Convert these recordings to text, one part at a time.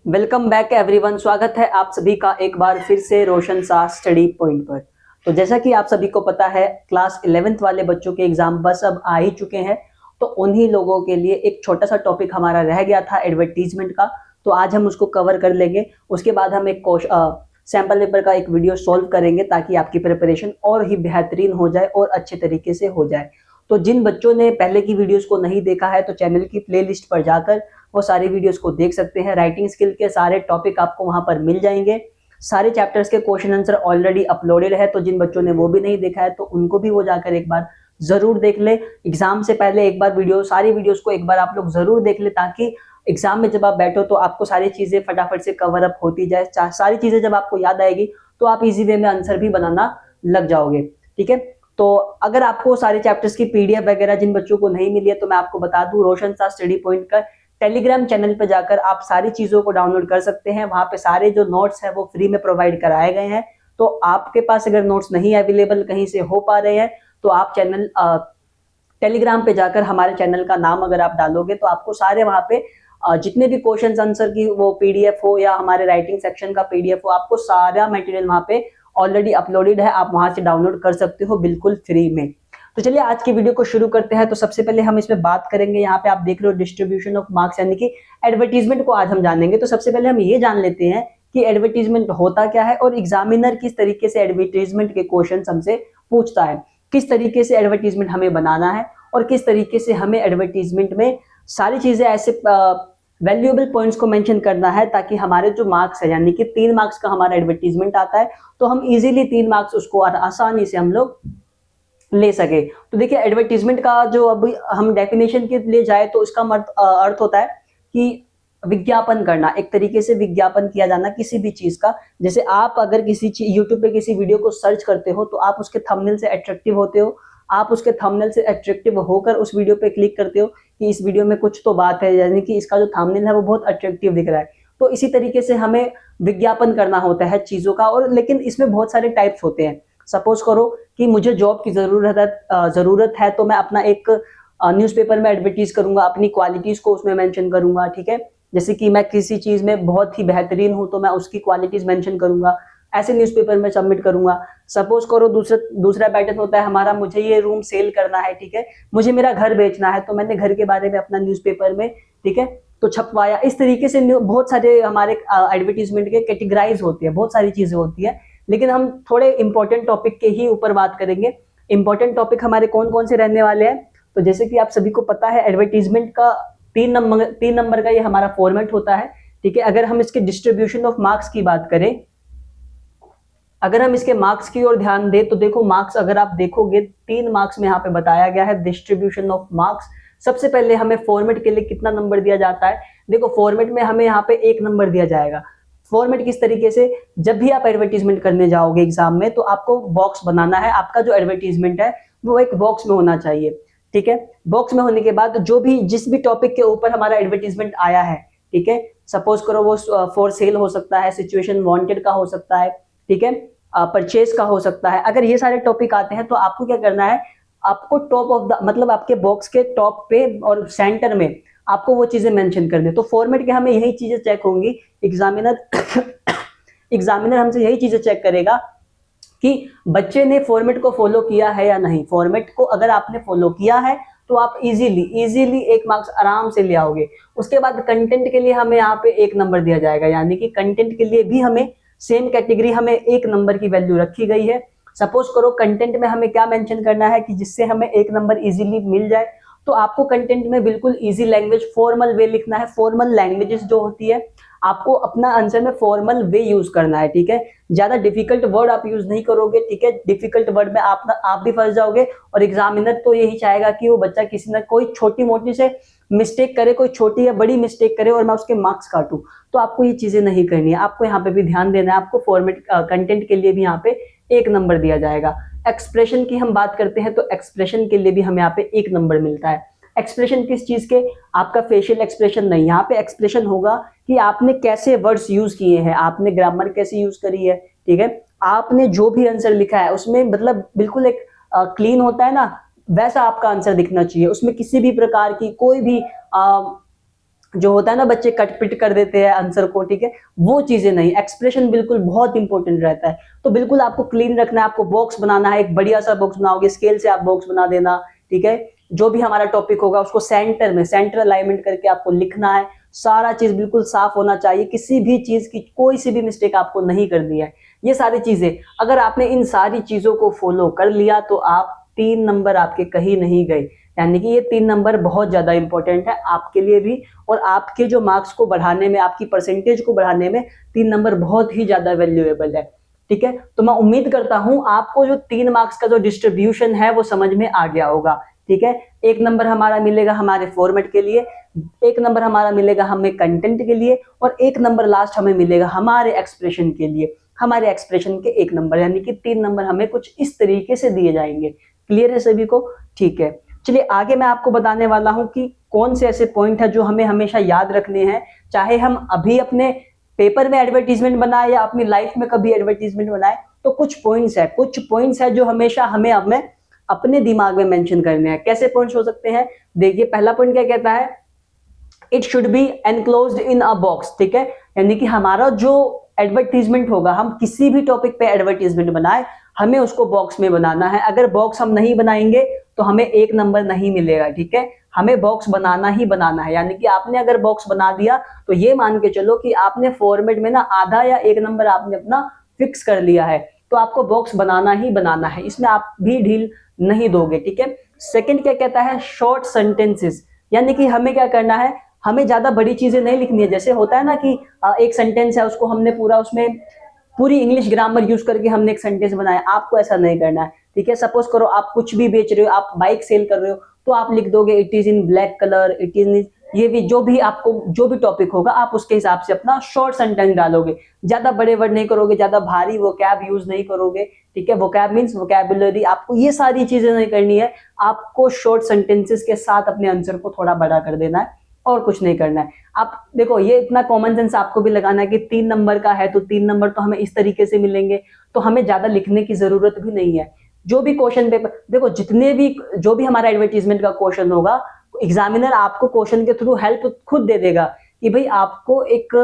Welcome back everyone. स्वागत है आप सभी का एक बार फिर से रोशन सा स्टडी पॉइंट पर। तो जैसा कि आप सभी को पता है, क्लास 11th वाले बच्चों के एग्जाम बस अब आ ही चुके हैं। तो उन्हीं लोगों के लिए एक छोटा सा टॉपिक हमारा रह गया था एडवर्टीजमेंट का, तो आज हम उसको कवर कर लेंगे। उसके बाद हम एक सैम्पल पेपर का एक वीडियो सॉल्व करेंगे ताकि आपकी प्रिपरेशन और ही बेहतरीन हो जाए और अच्छे तरीके से हो जाए। तो जिन बच्चों ने पहले की वीडियोस को नहीं देखा है तो चैनल की प्लेलिस्ट पर जाकर वो सारी वीडियोस को देख सकते हैं। राइटिंग स्किल के सारे टॉपिक आपको वहां पर मिल जाएंगे। सारे चैप्टर्स के क्वेश्चन आंसर ऑलरेडी अपलोडेड है, तो जिन बच्चों ने वो भी नहीं देखा है तो उनको भी वो जाकर एक बार जरूर देख ले। एग्जाम से पहले एक बार सारी वीडियोस को एक बार आप लोग जरूर देख ले, ताकि एग्जाम में जब आप बैठो तो आपको सारी चीजें फटाफट से कवर अप होती जाए। सारी चीजें जब आपको याद आएगी तो आप इजी वे में आंसर भी बनाना लग जाओगे। ठीक है, तो अगर आपको सारे चैप्टर्स की पीडीएफ वगैरह जिन बच्चों को नहीं मिली है तो मैं आपको बता दूं, रोशन सा स्टडी पॉइंट का टेलीग्राम चैनल पर जाकर आप सारी चीजों को डाउनलोड कर सकते हैं। वहां पे सारे जो नोट्स है वो फ्री में प्रोवाइड कराए गए हैं। तो आपके पास अगर नोट्स नहीं अवेलेबल कहीं से हो पा रहे हैं तो आप चैनल टेलीग्राम पे जाकर हमारे चैनल का नाम अगर आप डालोगे तो आपको सारे वहां पे जितने भी क्वेश्चन आंसर की वो पीडीएफ हो या हमारे राइटिंग सेक्शन का पीडीएफ हो, आपको सारा मटेरियल वहां पे ऑलरेडी अपलोडेड है। आप वहां से डाउनलोड कर सकते हो बिल्कुल फ्री में। तो चलिए आज की वीडियो को शुरू करते हैं। तो सबसे पहले हम इसमें बात करेंगे, यहाँ पे आप देख रहे हो डिस्ट्रीब्यूशन ऑफ मार्क्स, यानी कि एडवर्टीजमेंट को आज हम जानेंगे। तो सबसे पहले हम ये जान लेते हैं कि एडवर्टीजमेंट होता क्या है और एग्जामिनर किस तरीके से एडवर्टीजमेंट के क्वेश्चन हमसे पूछता है, किस तरीके से एडवर्टीजमेंट हमें बनाना है और किस तरीके से हमें एडवर्टीजमेंट में सारी चीजें ऐसे वैल्यूएबल पॉइंट्स को मेंशन करना है ताकि हमारे जो मार्क्स है, यानी कि 3 मार्क्स का हमारा एडवर्टीजमेंट आता है, तो हम इजीली 3 मार्क्स उसको आसानी से हम लोग ले सके। तो देखिए एडवर्टीजमेंट का जो अब हम डेफिनेशन के लिए जाए तो इसका अर्थ होता है कि विज्ञापन करना, एक तरीके से विज्ञापन किया जाना किसी भी चीज का। जैसे आप अगर किसी यूट्यूब पे किसी वीडियो को सर्च करते हो तो आप उसके थंबनेल से अट्रैक्टिव होते हो, आप उसके थंबनेल से अट्रैक्टिव होकर उस वीडियो पे क्लिक करते हो कि इस वीडियो में कुछ तो बात है, यानी कि इसका जो थंबनेल है वो बहुत अट्रैक्टिव दिख रहा है। तो इसी तरीके से हमें विज्ञापन करना होता है चीजों का। और लेकिन इसमें बहुत सारे टाइप्स होते हैं। सपोज करो कि मुझे जॉब की जरूरत है तो मैं अपना एक न्यूज़पेपर में एडवर्टीज करूंगा, अपनी क्वालिटीज को उसमें मेंशन करूंगा। ठीक है, जैसे कि मैं किसी चीज में बहुत ही बेहतरीन हूं तो मैं उसकी क्वालिटीज मेंशन करूंगा, ऐसे न्यूज़पेपर में सबमिट करूंगा। सपोज करो दूसरा पैटर्न होता है हमारा, मुझे ये रूम सेल करना है, ठीक है, मुझे मेरा घर बेचना है, तो मैंने घर के बारे में अपना न्यूज़पेपर में, ठीक है, तो छपवाया। इस तरीके से बहुत सारे हमारे एडवर्टीजमेंट के कैटेगराइज होती है, बहुत सारी चीजें होती है। लेकिन हम थोड़े इंपॉर्टेंट टॉपिक के ही ऊपर बात करेंगे। इंपॉर्टेंट टॉपिक हमारे कौन कौन से रहने वाले हैं, तो जैसे कि आप सभी को पता है एडवर्टीजमेंट का 3 नंबर का ये हमारा फॉर्मेट होता है। ठीक है, अगर हम इसके डिस्ट्रीब्यूशन ऑफ मार्क्स की बात करें, अगर हम इसके मार्क्स की ओर ध्यान दें तो देखो मार्क्स अगर आप देखोगे 3 मार्क्स में यहाँ पे बताया गया है डिस्ट्रीब्यूशन ऑफ मार्क्स। सबसे पहले हमें फॉर्मेट के लिए कितना नंबर दिया जाता है, देखो फॉर्मेट में हमें यहाँ पे 1 नंबर दिया जाएगा। फॉर्मेट किस तरीके से, जब भी आप एडवर्टीजमेंट करने जाओगे एग्जाम में तो आपको बॉक्स बनाना है, आपका जो एडवर्टीजमेंट है वो एक बॉक्स में होना चाहिए। ठीक है, बॉक्स में होने के बाद जिस भी टॉपिक के ऊपर हमारा एडवर्टीजमेंट आया है, ठीक है, सपोज करो वो फॉर सेल हो सकता है, सिचुएशन वांटेड का हो सकता है, ठीक है, परचेज का हो सकता है। अगर ये सारे टॉपिक आते हैं तो आपको क्या करना है, आपको टॉप ऑफ द मतलब आपके बॉक्स के टॉप पे और सेंटर में आपको वो चीजें मेंशन करनी है। तो फॉर्मेट के हमें यही चीजें चेक होंगी, एग्जामिनर एग्जामिनर हमसे यही चीजें चेक करेगा कि बच्चे ने फॉर्मेट को फॉलो किया है या नहीं। फॉर्मेट को अगर आपने फॉलो किया है तो आप इजीली 1 मार्क्स आराम से ले आओगे। उसके बाद कंटेंट के लिए हमें यहाँ पे 1 नंबर दिया जाएगा, यानी कि कंटेंट के लिए भी हमें सेम कैटेगरी हमें 1 नंबर की वैल्यू रखी गई है। सपोज करो कंटेंट में हमें क्या मेंशन करना है कि जिससे हमें 1 नंबर इजीली मिल जाए, तो आपको कंटेंट में बिल्कुल इजी लैंग्वेज, फॉर्मल वे लिखना है। फॉर्मल लैंग्वेजेस जो होती है आपको अपना आंसर में फॉर्मल वे यूज करना है। ठीक है, ज्यादा डिफिकल्ट वर्ड आप यूज नहीं करोगे। ठीक है, डिफिकल्ट वर्ड में आप भी फंस जाओगे और एग्जामिनर तो यही चाहेगा कि वो बच्चा किसी ना कोई छोटी मोटी से मिस्टेक करे, कोई छोटी या बड़ी मिस्टेक करे और मैं उसके मार्क्स काटूं। तो आपको ये चीजें नहीं करनी है, आपको यहाँ पे भी ध्यान देना है। आपको फॉर्मेट कंटेंट के लिए भी यहाँ पे 1 नंबर दिया जाएगा। एक्सप्रेशन की हम बात करते हैं तो एक्सप्रेशन के लिए भी हमें यहाँ पे 1 नंबर मिलता है। एक्सप्रेशन किस चीज के, आपका फेशियल एक्सप्रेशन नहीं, यहाँ पे एक्सप्रेशन होगा कि आपने कैसे वर्ड्स यूज किए हैं, आपने ग्रामर कैसे यूज करी है। ठीक है, आपने जो भी आंसर लिखा है उसमें मतलब बिल्कुल एक क्लीन होता है ना, वैसा आपका आंसर दिखना चाहिए। उसमें किसी भी प्रकार की कोई भी जो होता है ना, बच्चे कट पिट कर देते हैं आंसर को, ठीक है, वो चीजें नहीं, एक्सप्रेशन बिल्कुल बहुत इंपॉर्टेंट रहता है। तो बिल्कुल आपको क्लीन रखना है, आपको बॉक्स बनाना है, एक बढ़िया सा बॉक्स बनाओगे, स्केल से आप बॉक्स बना देना, ठीक है। जो भी हमारा टॉपिक होगा उसको सेंटर में सेंटर अलाइनमेंट करके आपको लिखना है, सारा चीज बिल्कुल साफ होना चाहिए, किसी भी चीज की कोई सी भी मिस्टेक आपको नहीं करनी है। ये सारी चीजें अगर आपने इन सारी चीजों को फॉलो कर लिया तो आप 3 नंबर आपके कहीं नहीं गए। यानी कि ये 3 नंबर बहुत ज्यादा इंपॉर्टेंट है आपके लिए भी, और आपके जो मार्क्स को बढ़ाने में, आपकी परसेंटेज को बढ़ाने में 3 नंबर बहुत ही ज्यादा वैल्यूएबल है, ठीक है। तो मैं उम्मीद करता हूं आपको जो 3 मार्क्स का जो डिस्ट्रीब्यूशन है वो समझ में आ गया होगा, ठीक है। 1 नंबर हमारा मिलेगा हमारे फॉर्मेट के लिए, 1 नंबर हमारा मिलेगा हमें कंटेंट के लिए, और 1 नंबर लास्ट हमें मिलेगा हमारे एक्सप्रेशन के लिए, हमारे एक्सप्रेशन के 1 नंबर, यानी कि 3 नंबर हमें कुछ इस तरीके से दिए जाएंगे। क्लियर है सभी को? ठीक है, चलिए आगे मैं आपको बताने वाला हूं कि कौन से ऐसे पॉइंट है जो हमें हमेशा याद रखने हैं, चाहे हम अभी अपने पेपर में एडवर्टीजमेंट बनाए या अपनी लाइफ में कभी एडवर्टीजमेंट बनाए। तो कुछ पॉइंट्स है जो हमेशा हमें अपने दिमाग में मेंशन करने हैं। कैसे पॉइंट्स हो सकते हैं? देखिए, पहला पॉइंट क्या कहता है, it should be enclosed in a box, ठीक है। यानी कि हमारा जो एडवर्टीजमेंट होगा, हम किसी भी टॉपिक पे एडवर्टीजमेंट बनाए, हमें उसको बॉक्स में बनाना है। अगर बॉक्स हम नहीं बनाएंगे तो हमें 1 नंबर नहीं मिलेगा, ठीक है। हमें बॉक्स बनाना ही बनाना है। यानी कि आपने अगर बॉक्स बना दिया तो ये मान के चलो कि आपने फॉर्मेट में ना आधा या 1 नंबर आपने अपना फिक्स कर लिया है। तो आपको बॉक्स बनाना ही बनाना है, इसमें आप भी ढील नहीं दोगे, ठीक है। सेकंड क्या कहता है, शॉर्ट सेंटेंसेस। यानी कि हमें क्या करना है, हमें ज्यादा बड़ी चीजें नहीं लिखनी है। जैसे होता है ना कि एक सेंटेंस है, उसको हमने पूरा उसमें पूरी इंग्लिश ग्रामर यूज करके हमने एक सेंटेंस बनाया, आपको ऐसा नहीं करना है, ठीक है। सपोज करो आप कुछ भी बेच रहे हो, आप बाइक सेल कर रहे हो, तो आप लिख दोगे it is in black colour, it is, ये भी जो भी आपको जो भी टॉपिक होगा आप उसके हिसाब से अपना शॉर्ट सेंटेंस डालोगे। ज्यादा बड़े वर्ड नहीं करोगे, ज्यादा भारी वोकैब यूज नहीं करोगे, ठीक है। वोकैब मींस वोकैबुलरी, आपको ये सारी चीजें नहीं करनी है। आपको शॉर्ट सेंटेंसेस के साथ अपने आंसर को थोड़ा बड़ा कर देना है, और कुछ नहीं करना है। आप देखो, ये इतना कॉमन सेंस आपको भी लगाना है कि 3 नंबर का है तो 3 नंबर तो हमें इस तरीके से मिलेंगे, तो हमें ज्यादा लिखने की जरूरत भी नहीं है। जो भी क्वेश्चन पेपर देखो, जितने भी जो भी हमारा एडवर्टीजमेंट का क्वेश्चन होगा, एग्जामिनर आपको क्वेश्चन के थ्रू हेल्प खुद दे देगा कि भाई आपको एक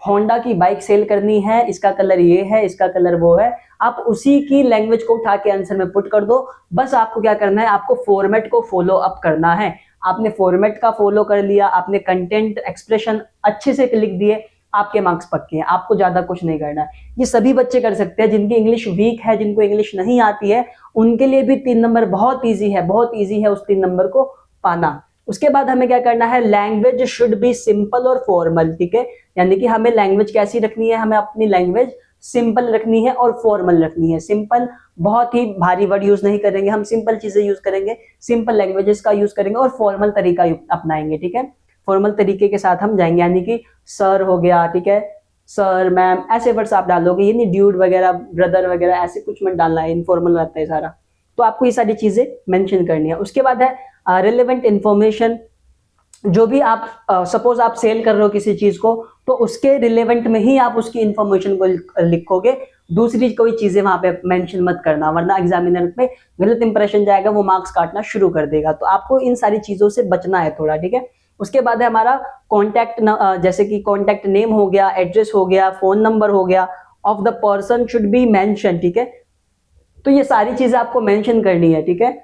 होंडा की बाइक सेल करनी है, इसका कलर ये है, इसका कलर वो है। आप उसी की लैंग्वेज को उठा के आंसर में पुट कर दो। बस आपको क्या करना है, आपको फॉर्मेट को फॉलो अप करना है। आपने फॉर्मेट का फॉलो कर लिया, आपने कंटेंट एक्सप्रेशन अच्छे से लिख दिए, आपके मार्क्स पक्के हैं। आपको ज्यादा कुछ नहीं करना है। ये सभी बच्चे कर सकते हैं जिनकी इंग्लिश वीक है, जिनको इंग्लिश नहीं आती है, उनके लिए भी 3 नंबर बहुत ईजी है, बहुत ईजी है उस 3 नंबर को पाना। उसके बाद हमें क्या करना है, लैंग्वेज शुड बी सिंपल और फॉर्मल, ठीक है। यानी कि हमें लैंग्वेज कैसी रखनी है, हमें अपनी लैंग्वेज सिंपल रखनी है और फॉर्मल रखनी है। सिंपल, बहुत ही भारी वर्ड यूज नहीं करेंगे, हम सिंपल चीजें यूज करेंगे, सिंपल लैंग्वेजेस का यूज करेंगे और फॉर्मल तरीका अपनाएंगे, ठीक है। फॉर्मल तरीके के साथ हम जाएंगे, यानी कि सर हो गया, ठीक है, सर मैम, ऐसे वर्ड्स आप डालोगे, ये नहीं ड्यूड वगैरह, ब्रदर वगैरह, ऐसे कुछ मत डालना है, इनफॉर्मल रहता है सारा। तो आपको ये सारी चीजें मेंशन करनी है। उसके बाद है रिलेवेंट इंफॉर्मेशन। जो भी आप सपोज आप सेल कर रहे हो किसी चीज को, तो उसके रिलेवेंट में ही आप उसकी इंफॉर्मेशन को लिखोगे। दूसरी कोई चीजें वहां पे मेंशन मत करना, वरना एग्जामिनर पे गलत इंप्रेशन जाएगा, वो मार्क्स काटना शुरू कर देगा। तो आपको इन सारी चीजों से बचना है थोड़ा, ठीक है। उसके बाद है हमारा कॉन्टैक्ट, जैसे कि कॉन्टैक्ट नेम हो गया, एड्रेस हो गया, फोन नंबर हो गया, of the person should be mention, ठीक है। तो ये सारी चीजें आपको मेंशन करनी है, ठीक है।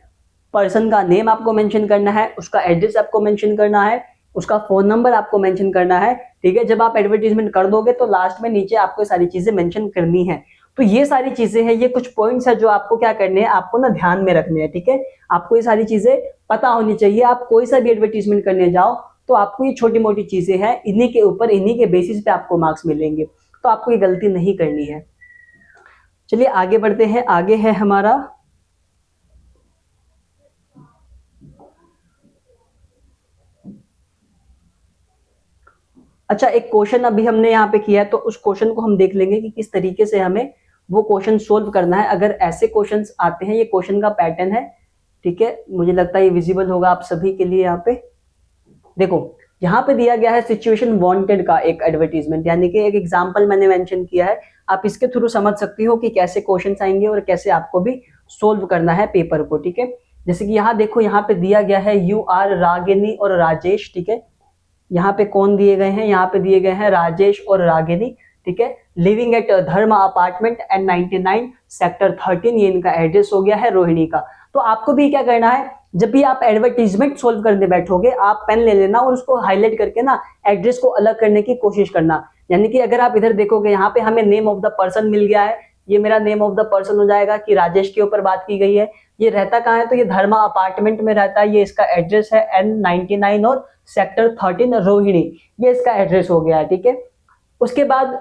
पर्सन का नेम आपको मेंशन करना है, उसका एड्रेस आपको मेंशन करना है, उसका फोन नंबर आपको मेंशन करना है, ठीक है। जब आप एडवर्टीजमेंट कर दोगे तो लास्ट में नीचे आपको सारी चीजें मेंशन करनी है। तो ये सारी चीजें हैं, ये कुछ पॉइंट्स है जो आपको क्या करने हैं, आपको ना ध्यान में रखने हैं, ठीक है। आपको ये सारी चीजें पता होनी चाहिए। आप कोई सा भी एडवर्टीजमेंट करने जाओ तो आपको ये छोटी मोटी चीजें हैं, इन्हीं के ऊपर, इन्हीं के बेसिस पे आपको मार्क्स मिलेंगे। तो आपको ये गलती नहीं करनी है। चलिए आगे बढ़ते हैं। आगे है हमारा अच्छा, एक क्वेश्चन अभी हमने यहाँ पे किया है, तो उस क्वेश्चन को हम देख लेंगे कि किस तरीके से हमें वो क्वेश्चन सोल्व करना है। अगर ऐसे क्वेश्चंस आते हैं, ये क्वेश्चन का पैटर्न है, ठीक है। मुझे लगता है ये विजिबल होगा आप सभी के लिए। यहाँ पे देखो, यहाँ पे दिया गया है सिचुएशन वांटेड का एक एडवर्टीजमेंट, यानी कि एक एग्जांपल मैंने मेंशन किया है। आप इसके थ्रू समझ सकती हो कि कैसे क्वेश्चंस आएंगे और कैसे आपको भी सोल्व करना है पेपर को, ठीक है। जैसे कि यहाँ देखो, यहाँ पे दिया गया है यू आर रागिनी और राजेश, ठीक है। यहाँ पे कौन दिए गए हैं, यहाँ पे दिए गए हैं राजेश और रागिनी, ठीक है। Living at Dharma apartment N99 sector 13, ये इनका एड्रेस हो गया है रोहिणी का। तो आपको भी क्या करना है, जब भी आप एडवर्टीजमेंट सोल्व करने बैठोगे, आप पेन ले लेना और उसको हाईलाइट करके ना एड्रेस को अलग करने की कोशिश करना। यानी कि अगर आप इधर देखोगे, यहाँ पे हमें नेम ऑफ द पर्सन मिल गया है, ये मेरा नेम ऑफ द पर्सन हो जाएगा कि राजेश के ऊपर बात की गई है। ये रहता कहाँ है, तो ये धर्मा अपार्टमेंट में रहता है, ये इसका एड्रेस है N99 और सेक्टर 13 रोहिणी, ये इसका एड्रेस हो गया है, ठीक है। उसके बाद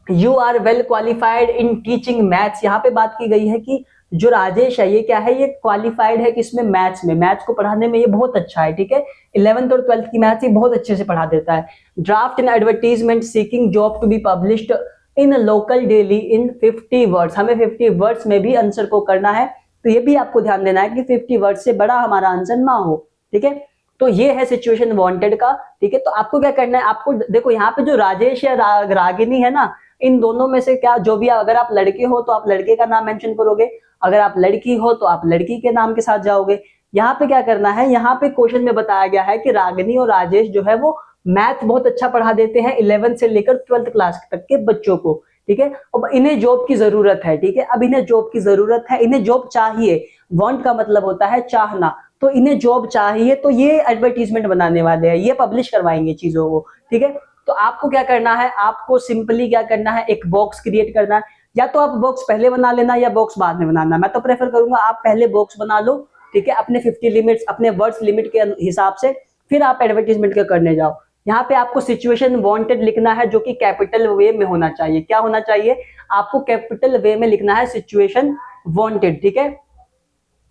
you are well qualified in teaching maths, यहाँ पे बात की गई है कि जो राजेश है ये क्या है, ये क्वालिफाइड है किसमें, मैथ्स में, मैथ्स को पढ़ाने में ये बहुत अच्छा है, ठीक है। 11th और 12th की मैथ्स ये बहुत अच्छे से पढ़ा देता है। Draft an advertisement seeking job to be published in local daily in 50 words, हमें 50 वर्ड्स में भी आंसर को करना है। तो ये भी आपको ध्यान देना है कि 50 वर्ड्स से बड़ा हमारा आंसर ना हो, ठीक है। तो ये है सिचुएशन वांटेड का, ठीक है। तो आपको क्या करना है, आपको देखो यहाँ पे जो राजेश या रागिनी है ना, इन दोनों में से क्या, जो भी, अगर आप लड़के हो तो आप लड़के का नाम मेंशन करोगे, अगर आप लड़की हो तो आप लड़की के नाम के साथ जाओगे। यहाँ पे क्या करना है, यहाँ पे क्वेश्चन में बताया गया है कि रागिनी और राजेश जो है वो मैथ बहुत अच्छा पढ़ा देते हैं 11th से लेकर 12th क्लास तक के बच्चों को, ठीक है। अब इन्हें जॉब की जरूरत है, ठीक है। अब इन्हें जॉब की जरूरत है, इन्हें जॉब चाहिए, वांट का मतलब होता है चाहना, तो इन्हें जॉब चाहिए, तो ये एडवर्टीजमेंट बनाने वाले हैं, ये पब्लिश करवाएंगे चीजों को, ठीक है। तो आपको क्या करना है, आपको सिंपली क्या करना है, एक बॉक्स क्रिएट करना है, या तो आप बॉक्स पहले बना लेना या बॉक्स बाद में बनाना। मैं तो प्रेफर करूंगा आप पहले बॉक्स बना लो, ठीक है, अपने 50 लिमिट्स, अपने वर्ड्स लिमिट के हिसाब से, फिर आप एडवर्टीजमेंट के करने जाओ। यहाँ पे आपको सिचुएशन वांटेड लिखना है, जो कि कैपिटल वे में होना चाहिए। क्या होना चाहिए, आपको कैपिटल वे में लिखना है सिचुएशन वांटेड, ठीक है।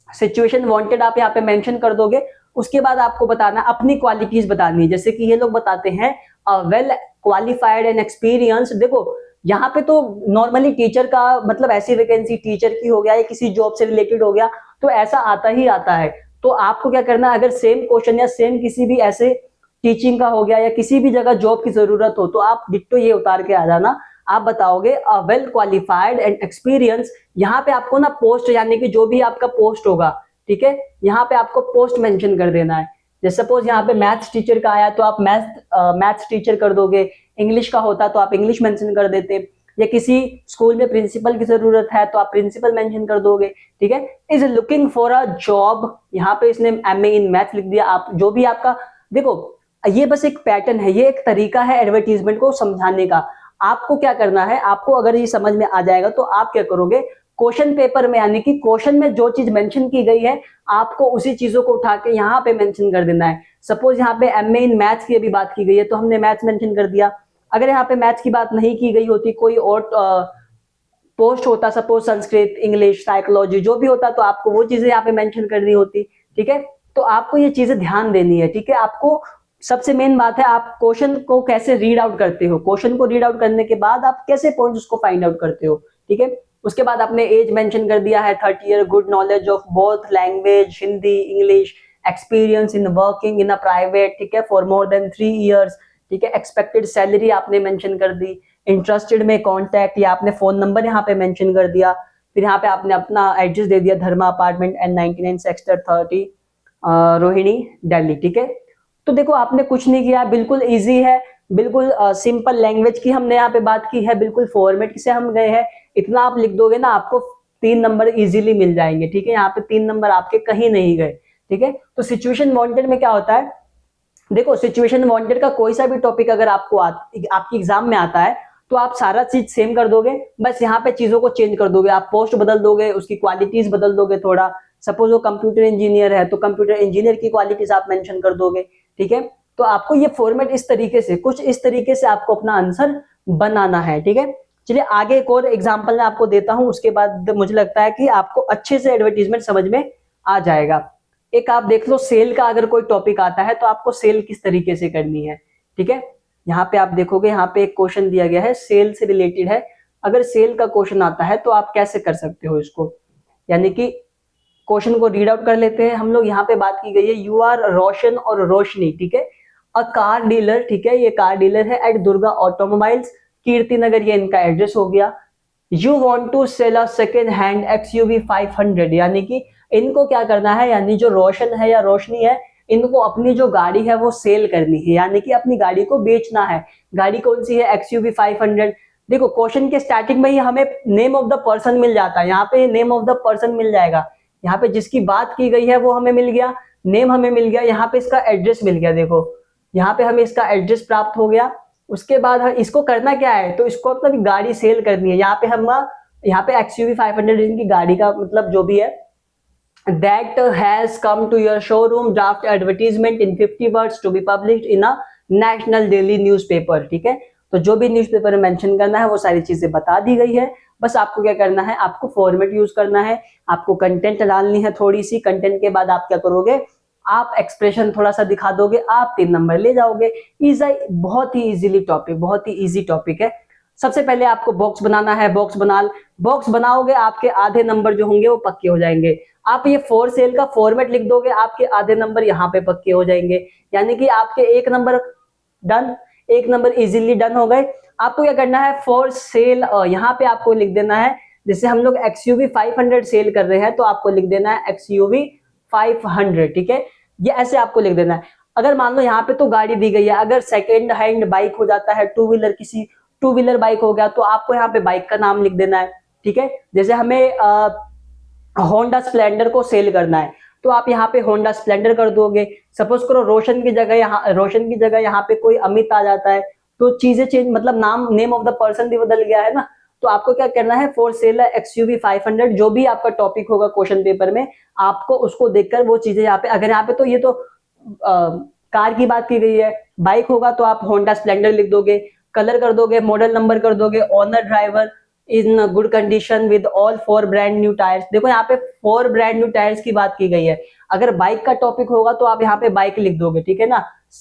सिचुएशन वांटेड आप यहाँ पे मेंशन कर दोगे। उसके बाद आपको बताना, अपनी क्वालिटीज बतानी है, जैसे कि ये लोग बताते हैं वेल क्वालिफाइड एंड एक्सपीरियंस। देखो यहाँ पे तो नॉर्मली टीचर का मतलब ऐसी वैकेंसी टीचर की हो गया या किसी जॉब से रिलेटेड हो गया, तो ऐसा आता ही आता है। तो आपको क्या करना है, अगर सेम क्वेश्चन या सेम किसी भी ऐसे टीचिंग का हो गया या किसी भी जगह जॉब की जरूरत हो, तो आप डिट्टो ये उतार के आ जाना। आप बताओगे वेल क्वालिफाइड एंड एक्सपीरियंस। यहाँ पे आपको ना पोस्ट, यानी कि जो भी आपका पोस्ट होगा, ठीक है, यहाँ पे आपको पोस्ट मेंशन कर देना है। जैसे सपोज यहाँ पे मैथ्स टीचर का आया तो आप मैथ्स टीचर कर दोगे, इंग्लिश का होता तो आप इंग्लिश मेंशन कर देते, या किसी स्कूल में प्रिंसिपल की जरूरत है तो आप प्रिंसिपल मेंशन कर दोगे, ठीक है। Is looking for a job, यहाँ पे इसने MA इन मैथ्स लिख दिया। आप जो भी आपका, देखो ये बस एक पैटर्न है, ये एक तरीका है एडवर्टीजमेंट को समझाने का। आपको क्या करना है, आपको अगर ये समझ में आ जाएगा तो आप क्या करोगे, क्वेश्चन पेपर में, यानी कि क्वेश्चन में जो चीज मेंशन की गई है, आपको उसी चीजों को उठा के यहाँ पे मेंशन कर देना है। सपोज यहाँ पे MA इन मैथ्स की अभी बात की गई है, तो हमने मैथ्स मेंशन कर दिया। अगर यहाँ पे मैथ्स की बात नहीं की गई होती, कोई और पोस्ट होता, सपोज संस्कृत, इंग्लिश, साइकोलॉजी, जो भी होता, तो आपको वो चीजें यहाँ पे मेंशन करनी होती, ठीक है। तो आपको ये चीजें ध्यान देनी है, ठीक है। आपको सबसे मेन बात है, आप क्वेश्चन को कैसे रीड आउट करते हो, क्वेश्चन को रीड आउट करने के बाद आप कैसे पॉइंट उसको फाइंड आउट करते हो, ठीक है। उसके बाद आपने एज मेंशन कर दिया है 30 year, good knowledge of both language Hindi English, experience in working in a private, ठीक है, फॉर मोर देन 3 इयर्स, ठीक है। एक्सपेक्टेड सैलरी आपने मेंशन कर दी, इंटरेस्टेड में कॉन्टैक्ट, या आपने फोन नंबर यहाँ पे मेंशन कर दिया। फिर यहाँ पे आपने अपना एड्रेस दे दिया, Dharma apartment N99 sector 30 Rohini Delhi, ठीक है। तो देखो आपने कुछ नहीं किया, बिल्कुल इजी है, बिल्कुल सिंपल लैंग्वेज की हमने यहाँ पे बात की है, बिल्कुल फॉर्मेट से हम गए हैं। इतना आप लिख दोगे ना, आपको 3 नंबर इजीली मिल जाएंगे, ठीक है। यहाँ पे 3 नंबर आपके कहीं नहीं गए, ठीक है। तो सिचुएशन वांटेड में क्या होता है, देखो सिचुएशन वांटेड का कोई सा भी टॉपिक अगर आपको आपकी एग्जाम में आता है, तो आप सारा चीज सेम कर दोगे, बस यहाँ पे चीजों को चेंज कर दोगे, आप पोस्ट बदल दोगे, उसकी क्वालिटीज बदल दोगे थोड़ा। सपोज वो कंप्यूटर इंजीनियर है तो कंप्यूटर इंजीनियर की क्वालिटीज आप मेंशन कर दोगे, ठीक है। तो आपको ये फॉर्मेट इस तरीके से, कुछ इस तरीके से आपको अपना आंसर बनाना है, ठीक है। चलिए आगे एक और एग्जांपल मैं आपको देता हूं, उसके बाद मुझे लगता है कि आपको अच्छे से एडवर्टीजमेंट समझ में आ जाएगा। एक आप देख लो, सेल का अगर कोई टॉपिक आता है तो आपको सेल किस तरीके से करनी है, ठीक है। यहाँ पे आप देखोगे, यहाँ पे एक क्वेश्चन दिया गया है, सेल से रिलेटेड है। अगर सेल का क्वेश्चन आता है तो आप कैसे कर सकते हो इसको, यानी कि क्वेश्चन को रीड आउट कर लेते हैं हम लोग। यहाँ पे बात की गई है, यू आर रोशन और रोशनी, ठीक है, अ कार डीलर, ठीक है, ये कार डीलर है एट दुर्गा ऑटोमोबाइल्स कीर्ति नगर, ये इनका एड्रेस हो गया। You want to sell a second hand XUV 500, यानी कि इनको क्या करना है, यानी जो रोशन है या रोशनी है, इनको अपनी जो गाड़ी है वो सेल करनी है, यानी कि अपनी गाड़ी को बेचना है। गाड़ी कौन सी है? XUV 500। देखो क्वेश्चन के स्टार्टिंग में ही हमें नेम ऑफ द पर्सन मिल जाता है, यहाँ पे नेम ऑफ द पर्सन मिल जाएगा, यहाँ पे जिसकी बात की गई है वो हमें मिल गया, नेम हमें मिल गया, यहाँ पे इसका एड्रेस मिल गया। देखो यहाँ पे हमें इसका एड्रेस प्राप्त हो गया। उसके बाद इसको करना क्या है, तो इसको अपनी गाड़ी सेल करनी है। यहाँ पे XUV 500 इनकी गाड़ी का मतलब जो भी है, that has come to your showroom, draft advertisement in 50 words to be published in a national daily newspaper। ठीक है, तो जो भी न्यूज़पेपर में मेंशन करना है वो सारी चीजें बता दी गई है। बस आपको क्या करना है, आपको फॉर्मेट यूज करना है, आपको कंटेंट डालनी है थोड़ी सी, कंटेंट के बाद आप क्या करोगे, आप एक्सप्रेशन थोड़ा सा दिखा दोगे, आप 3 नंबर ले जाओगे। बहुत ही इजीली टॉपिक, बहुत ही इजी टॉपिक है। सबसे पहले आपको बॉक्स बनाना है, बॉक्स बनाओगे, आपके आधे नंबर जो होंगे वो पक्के हो जाएंगे। आप ये फॉर सेल का फॉर्मेट लिख दोगे, आपके आधे नंबर यहाँ पे पक्के हो जाएंगे, यानी कि आपके 1 number done, 1 number easily done हो गए। आपको क्या करना है, फॉर सेल यहाँ पे आपको लिख देना है, जैसे हम लोग XUV 500 सेल कर रहे हैं तो आपको लिख देना है XUV 500। ठीक है, ये ऐसे आपको लिख देना है। अगर मान लो यहाँ पे तो गाड़ी दी गई है, अगर सेकेंड हैंड बाइक हो जाता है, किसी टू व्हीलर बाइक हो गया, तो आपको यहाँ पे बाइक का नाम लिख देना है। ठीक है, जैसे हमें होंडा स्प्लेंडर को सेल करना है तो आप यहाँ पे होंडा स्प्लेंडर कर दोगे। सपोज करो रोशन की जगह यहाँ पे कोई अमित आ जाता है, तो चीजें चेंज, मतलब नेम ऑफ द पर्सन भी बदल गया है ना। तो आपको क्या करना है, फॉर सेल XUV 500, जो भी आपका टॉपिक होगा क्वेश्चन पेपर में, आपको उसको देखकर वो चीजें यहाँ पे, अगर यहाँ पे तो ये तो कार की बात की गई है, बाइक होगा तो आप होंडा स्प्लेंडर लिख दोगे, कलर कर दोगे, मॉडल नंबर कर दोगे, owner driver in good condition with all 4 brand new tyres. देखो यहाँ पे 4 ब्रांड न्यू टायर्स की बात की गई है। अगर बाइक का टॉपिक होगा तो आप यहाँ पे बाइक लिख दोगे, ठीक है ना,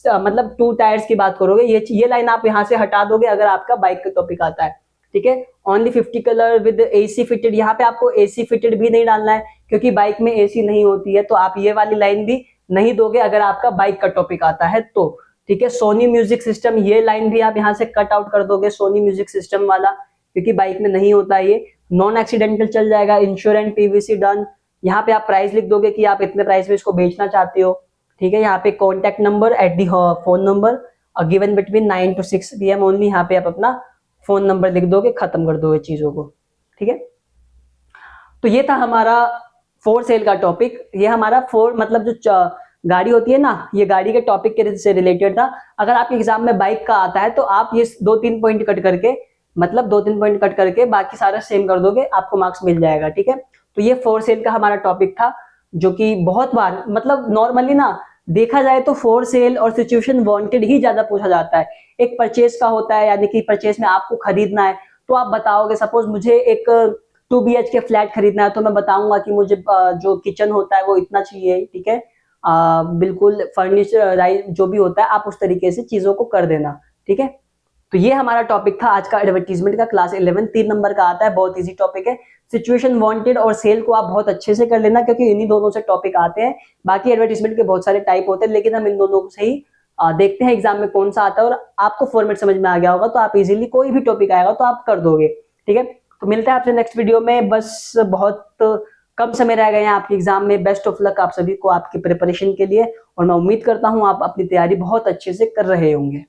मतलब 2 टायर्स की बात करोगे। ये लाइन आप यहाँ से हटा दोगे अगर आपका बाइक का टॉपिक आता है। ठीक है, only 50 colour with AC fitted, यहाँ पे आपको AC फिटेड भी नहीं डालना है क्योंकि बाइक में AC नहीं होती है, तो आप ये वाली लाइन भी नहीं दोगे अगर आपका बाइक का टॉपिक आता है तो। ठीक है, सोनी म्यूजिक सिस्टम, ये लाइन भी आप यहाँ से कट आउट कर दोगे, सोनी म्यूजिक सिस्टम वाला, क्योंकि बाइक में नहीं होता है ये। नॉन एक्सीडेंटल चल जाएगा, इंश्योरेंस PVC डन। यहाँ पे आप प्राइस लिख दोगे कि आप इतने प्राइस में इसको बेचना चाहते हो। ठीक है, यहाँ पे contact number at the phone number given between 9 to 6 PM only, यहाँ पे आप अपना फोन नंबर लिख दोगे, खत्म कर दोगे चीजों को। ठीक है, तो ये था हमारा फॉर सेल का टॉपिक। ये हमारा फॉर मतलब जो गाड़ी होती है ना, ये गाड़ी के टॉपिक के से रिलेटेड था। अगर आपके एग्जाम में बाइक का आता है तो आप ये 2-3 पॉइंट कट करके, मतलब 2-3 पॉइंट कट करके बाकी सारा सेम कर दोगे, आपको मार्क्स मिल जाएगा। ठीक है, तो ये फॉर सेल का हमारा टॉपिक था, जो कि बहुत बार, मतलब नॉर्मली ना देखा जाए तो फॉर सेल और सिचुएशन वांटेड ही ज्यादा पूछा जाता है। एक परचेज का होता है, यानी कि परचेज में आपको खरीदना है तो आप बताओगे, सपोज मुझे एक 2 BHK फ्लैट खरीदना है तो मैं बताऊंगा कि मुझे जो किचन होता है वो इतना चाहिए। ठीक है, बिल्कुल फर्निचर जो भी होता है आप उस तरीके से चीजों को कर देना। ठीक है, तो ये हमारा टॉपिक था आज का एडवर्टीजमेंट का, क्लास 11 3 नंबर का आता है, बहुत इजी टॉपिक है। सिचुएशन वांटेड और सेल को आप बहुत अच्छे से कर लेना क्योंकि इन्हीं दोनों से टॉपिक आते हैं। बाकी एडवर्टीजमेंट के बहुत सारे टाइप होते हैं, लेकिन हम इन दोनों से ही देखते हैं एग्जाम में कौन सा आता है, और आपको फॉर्मेट समझ में आ गया होगा तो आप इजीली कोई भी टॉपिक आएगा तो आप कर दोगे। ठीक है, तो मिलते हैं आपसे नेक्स्ट वीडियो में। बस बहुत कम समय रह गए हैं आपके एग्जाम में। बेस्ट ऑफ लक आप सभी को आपकी प्रिपरेशन के लिए, और मैं उम्मीद करता हूं आप अपनी तैयारी बहुत अच्छे से कर रहे होंगे।